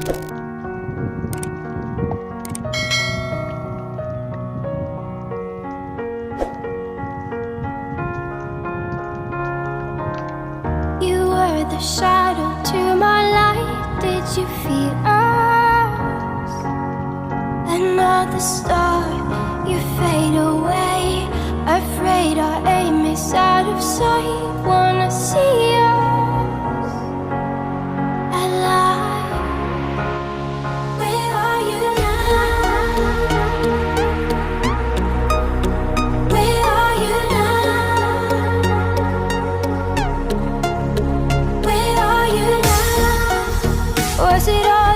You were the shadow to my light. Did you feel us? Another star, you fade away. Afraid our aim is out of sight. Wanna see us alive. Where are you now? Where are you now? Where are you now? Was it all